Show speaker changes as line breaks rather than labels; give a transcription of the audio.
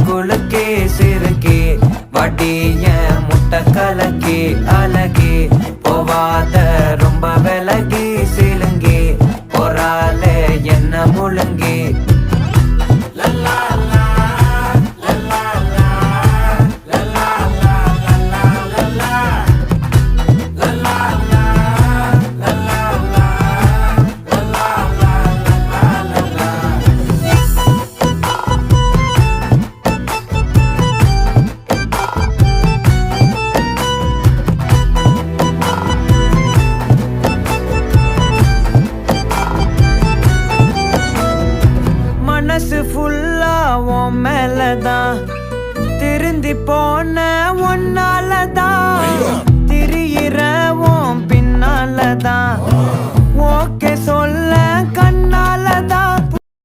குலுக்கே சிறுக்கே வடிய முட்டை கலக்கே அழகே போவாத ரொம்ப விலகி சிலுங்கி போறால என்ன முழுங்கி மனசு ஃபுல்லா உன் மேலதான் திருந்தி போன ஒன்னாலதான் திரியிற உன் பின்னாலதான் ஓகே சொல்ல கண்ணால